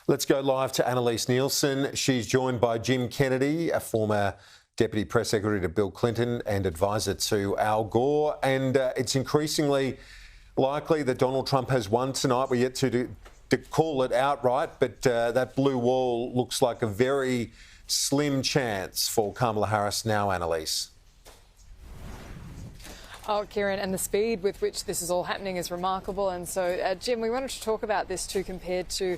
Let's go live to Annalise Nielsen. She's joined by Jim Kennedy, a former Deputy Press Secretary to Bill Clinton and advisor to Al Gore. And it's increasingly likely that Donald Trump has won tonight. We're yet to call it outright, but that blue wall looks like a very slim chance for Kamala Harris now, Annalise. Oh, Kieran, and the speed with which this is all happening is remarkable. And so, Jim, we wanted to talk about this too compared to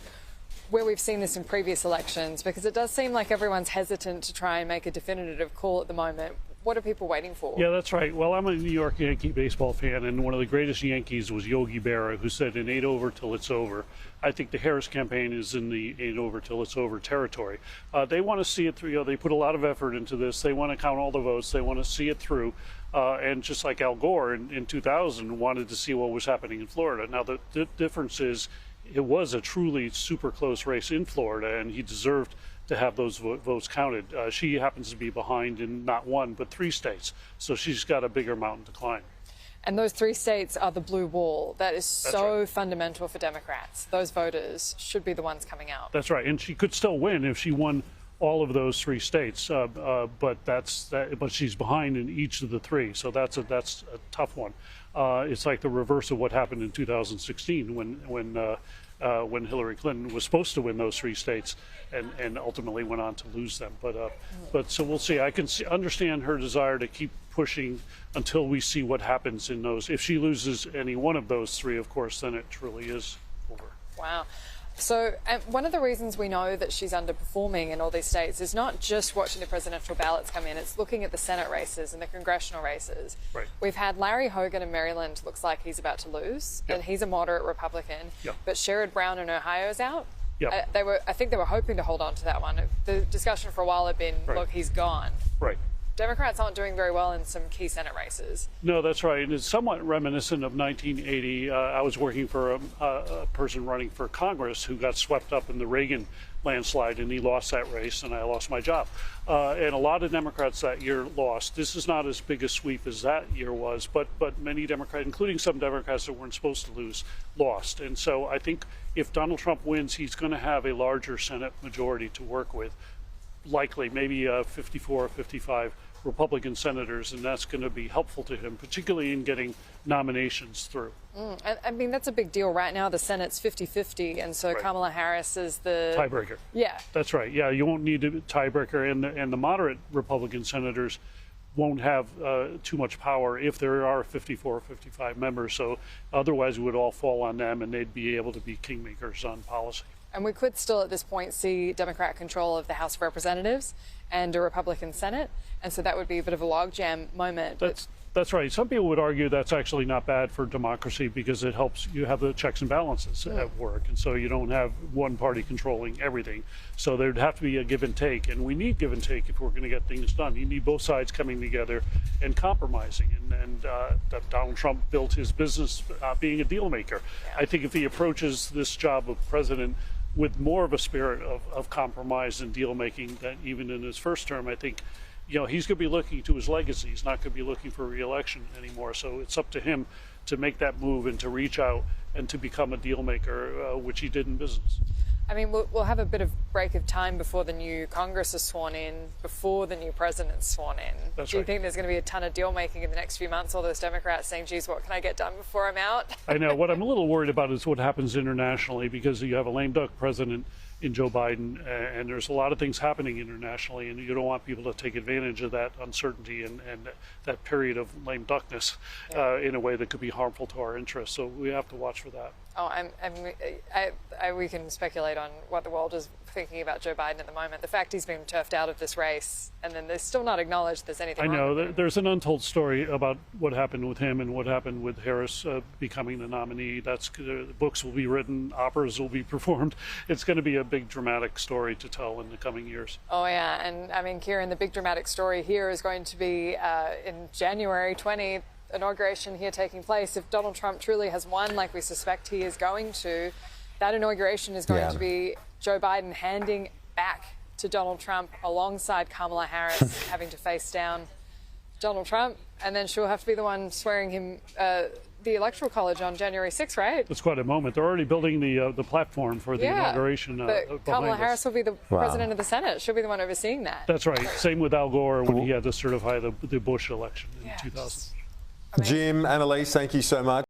where we've seen this in previous elections, because it does seem like everyone's hesitant to try and make a definitive call at the moment. What are people waiting for? Yeah, that's right. Well, I'm a New York Yankee baseball fan, and one of the greatest Yankees was Yogi Berra, who said, "It ain't over till it's over." I think the Harris campaign is in the ain't over till it's over territory. They want to see it through. They put a lot of effort into this. They want to count all the votes. They want to see it through. And just like Al Gore in 2000 wanted to see what was happening in Florida. Now, the difference is it was a truly super close race in Florida, and he deserved to have those votes counted. She happens to be behind in not one, but 3 states. So she's got a bigger mountain to climb. And those 3 states are the blue wall. That is so right. fundamental for Democrats. Those voters should be the ones coming out. That's right. And she could still win if she won all of those 3 states, but but she's behind in each of the 3, so that's a tough one. It's like the reverse of what happened in 2016 when Hillary Clinton was supposed to win those 3 states and ultimately went on to lose them. But so we'll see. I can understand her desire to keep pushing until we see what happens in those. If she loses any one of those 3, of course, then it truly is over. Wow. So one of the reasons we know that she's underperforming in all these states is not just watching the presidential ballots come in, it's looking at the Senate races and the congressional races. Right. We've had Larry Hogan in Maryland, looks like he's about to lose, Yep. and he's a moderate Republican, Yep. but Sherrod Brown in Ohio is out. Yep. I think they were hoping to hold on to that one. The discussion for a while had been, Right. look, he's gone. Right. Democrats aren't doing very well in some key Senate races. No, that's right. And it's somewhat reminiscent of 1980. I was working for a person running for Congress who got swept up in the Reagan landslide, and he lost that race, and I lost my job. And a lot of Democrats that year lost. This is not as big a sweep as that year was, but many Democrats, including some Democrats that weren't supposed to lose, lost. And so I think if Donald Trump wins, he's going to have a larger Senate majority to work with, likely maybe 54 or 55 Republican senators, and that's going to be helpful to him, particularly in getting nominations through. I mean, that's a big deal. Right now, the Senate's 50-50, and so Right. Kamala Harris is the Tiebreaker. Yeah. That's right. Yeah, you won't need a tiebreaker, and the moderate Republican senators won't have too much power if there are 54 or 55 members. So otherwise, it would all fall on them, and they'd be able to be kingmakers on policy. And we could still at this point see Democrat control of the House of Representatives and a Republican Senate. And so that would be a bit of a logjam moment. That's right. Some people would argue that's actually not bad for democracy because it helps you have the checks and balances at work. And so you don't have one party controlling everything. So there'd have to be a give and take. And we need give and take if we're going to get things done. You need both sides coming together and compromising. And Donald Trump built his business being a deal maker. Yeah. I think if he approaches this job of president with more of a spirit of compromise and deal making than even in his first term, I think he's going to be looking to his legacy. He's not going to be looking for re-election anymore. So it's up to him to make that move and to reach out and to become a deal maker, which he did in business. I mean, we'll have a bit of break of time before the new Congress is sworn in, before the new president's sworn in. That's Do you right. think there's going to be a ton of deal making in the next few months? All those Democrats saying, geez, what can I get done before I'm out? I know. What I'm a little worried about is what happens internationally, because you have a lame duck president in Joe Biden, and there's a lot of things happening internationally, and you don't want people to take advantage of that uncertainty and that period of lame duckness in a way that could be harmful to our interests. So we have to watch for that. Oh, we can speculate on what the world is thinking about Joe Biden at the moment. The fact he's been turfed out of this race, and then they're still not acknowledged there's anything wrong with him. There's an untold story about what happened with him and what happened with Harris becoming the nominee. Books will be written, operas will be performed. It's going to be a big dramatic story to tell in the coming years. Oh, yeah. And I mean, Kieran, the big dramatic story here is going to be in January 20, inauguration here taking place. If Donald Trump truly has won, like we suspect he is going to, that inauguration is going to be Joe Biden handing back to Donald Trump alongside Kamala Harris having to face down Donald Trump, and then she'll have to be the one swearing him the Electoral College on January 6th, right? It's quite a moment. They're already building the platform for the inauguration. But Kamala Harris will be the president of the Senate. She'll be the one overseeing that. That's right. Same with Al Gore when he had to certify the Bush election in 2000. Jim, Annalise, thank you so much.